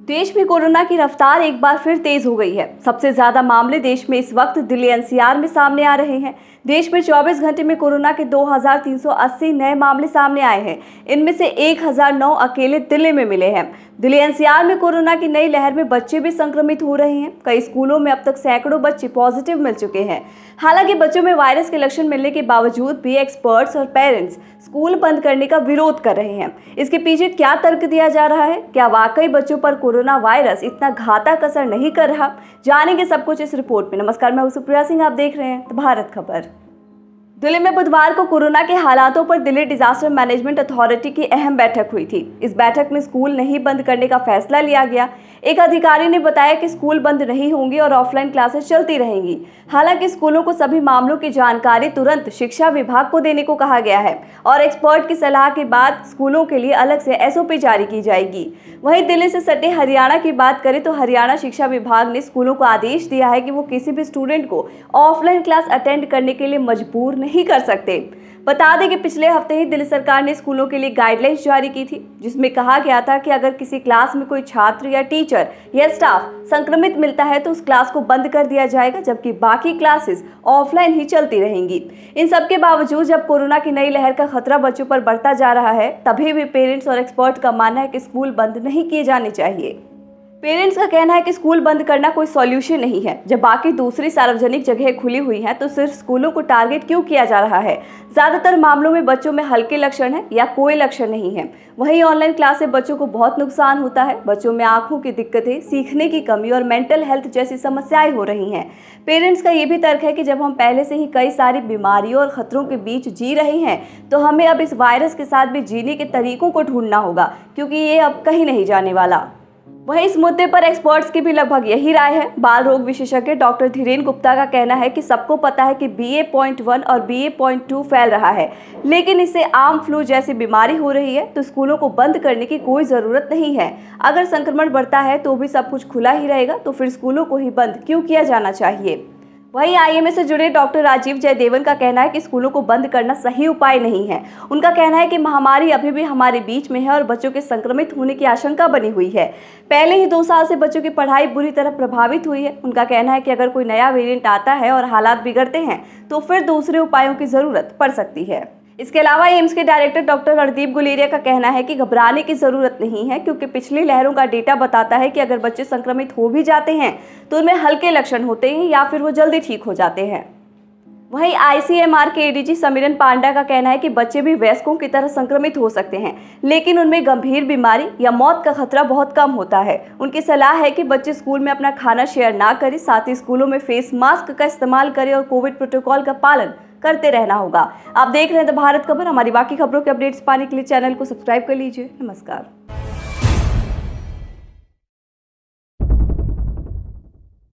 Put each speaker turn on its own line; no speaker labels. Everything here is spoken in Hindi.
देश में कोरोना की रफ्तार एक बार फिर तेज हो गई है। सबसे ज्यादा मामले देश में इस वक्त दिल्ली एनसीआर में सामने आ रहे हैं। देश में 24 घंटे में कोरोना के 2380 नए मामले सामने आए हैं। इनमें से 1009 अकेले दिल्ली में मिले हैं। दिल्ली एनसीआर में कोरोना की नई लहर में बच्चे भी संक्रमित हो रहे हैं। कई स्कूलों में अब तक सैकड़ों बच्चे पॉजिटिव मिल चुके हैं। हालांकि बच्चों में वायरस के लक्षण मिलने के बावजूद भी एक्सपर्ट्स और पेरेंट्स स्कूल बंद करने का विरोध कर रहे हैं। इसके पीछे क्या तर्क दिया जा रहा है? क्या वाकई बच्चों पर कोरोना वायरस इतना घातक असर नहीं कर रहा? जानेंगे सब कुछ इस रिपोर्ट में। नमस्कार, मैं हूं सुप्रिया सिंह, आप देख रहे हैं भारत खबर। दिल्ली में बुधवार को कोरोना के हालातों पर दिल्ली डिजास्टर मैनेजमेंट अथॉरिटी की अहम बैठक हुई थी। इस बैठक में स्कूल नहीं बंद करने का फैसला लिया गया। एक अधिकारी ने बताया कि स्कूल बंद नहीं होंगे और ऑफलाइन क्लासेस चलती रहेंगी। हालांकि स्कूलों को सभी मामलों की जानकारी तुरंत शिक्षा विभाग को देने को कहा गया है और एक्सपर्ट की सलाह के बाद स्कूलों के लिए अलग से एसओपी जारी की जाएगी। वहीं दिल्ली से सटे हरियाणा की बात करें तो हरियाणा शिक्षा विभाग ने स्कूलों को आदेश दिया है कि वो किसी भी स्टूडेंट को ऑफलाइन क्लास अटेंड करने के लिए मजबूर नहीं कर सकते। बता दें कि पिछले हफ्ते ही दिल्ली सरकार ने स्कूलों के लिए गाइडलाइंस जारी की थी, जिसमें कहा गया था कि अगर किसी क्लास में कोई छात्र या टीचर या स्टाफ संक्रमित मिलता है तो उस क्लास को बंद कर दिया जाएगा, जबकि बाकी क्लासेस ऑफलाइन ही चलती रहेंगी। इन सब के बावजूद जब कोरोना की नई लहर का खतरा बच्चों पर बढ़ता जा रहा है, तभी भी पेरेंट्स और एक्सपर्ट का मानना है कि स्कूल बंद नहीं किए जाने चाहिए। पेरेंट्स का कहना है कि स्कूल बंद करना कोई सॉल्यूशन नहीं है। जब बाकी दूसरी सार्वजनिक जगह खुली हुई हैं तो सिर्फ स्कूलों को टारगेट क्यों किया जा रहा है? ज्यादातर मामलों में बच्चों में हल्के लक्षण हैं या कोई लक्षण नहीं है। वहीं ऑनलाइन क्लास से बच्चों को बहुत नुकसान होता है। बच्चों में आंखों की दिक्कतें, सीखने की कमी और मेंटल हेल्थ जैसी समस्याएं हो रही हैं। पेरेंट्स का ये भी तर्क है कि जब हम पहले से ही कई सारी बीमारियों और खतरों के बीच जी रहे हैं तो हमें अब इस वायरस के साथ भी जीने के तरीकों को ढूंढना होगा, क्योंकि ये अब कहीं नहीं जाने वाला। वहीं इस मुद्दे पर एक्सपर्ट्स की भी लगभग यही राय है। बाल रोग विशेषज्ञ डॉक्टर धीरेन गुप्ता का कहना है कि सबको पता है कि BA.1 और BA.2 फैल रहा है, लेकिन इससे आम फ्लू जैसी बीमारी हो रही है तो स्कूलों को बंद करने की कोई ज़रूरत नहीं है। अगर संक्रमण बढ़ता है तो भी सब कुछ खुला ही रहेगा, तो फिर स्कूलों को ही बंद क्यों किया जाना चाहिए? वहीं IMA से जुड़े डॉक्टर राजीव जयदेवन का कहना है कि स्कूलों को बंद करना सही उपाय नहीं है। उनका कहना है कि महामारी अभी भी हमारे बीच में है और बच्चों के संक्रमित होने की आशंका बनी हुई है। पहले ही 2 साल से बच्चों की पढ़ाई बुरी तरह प्रभावित हुई है। उनका कहना है कि अगर कोई नया वेरिएंट आता है और हालात बिगड़ते हैं तो फिर दूसरे उपायों की जरूरत पड़ सकती है। इसके अलावा एम्स के डायरेक्टर डॉक्टर रणदीप गुलेरिया का कहना है कि घबराने की जरूरत नहीं है, क्योंकि पिछली लहरों का डेटा बताता है कि अगर बच्चे संक्रमित हो भी जाते हैं तो उनमें हल्के लक्षण होते हैं या फिर वो जल्दी ठीक हो जाते हैं। वहीं ICMR के ADG समीरन पांडा का कहना है कि बच्चे भी वयस्कों की तरह संक्रमित हो सकते हैं, लेकिन उनमें गंभीर बीमारी या मौत का खतरा बहुत कम होता है। उनकी सलाह है कि बच्चे स्कूल में अपना खाना शेयर ना करें, साथ ही स्कूलों में फेस मास्क का इस्तेमाल करें और कोविड प्रोटोकॉल का पालन करते रहना होगा। आप देख रहे हैं द भारत खबर। हमारी बाकी खबरों के अपडेट्स पाने के लिए चैनल को सब्सक्राइब कर लीजिए। नमस्कार।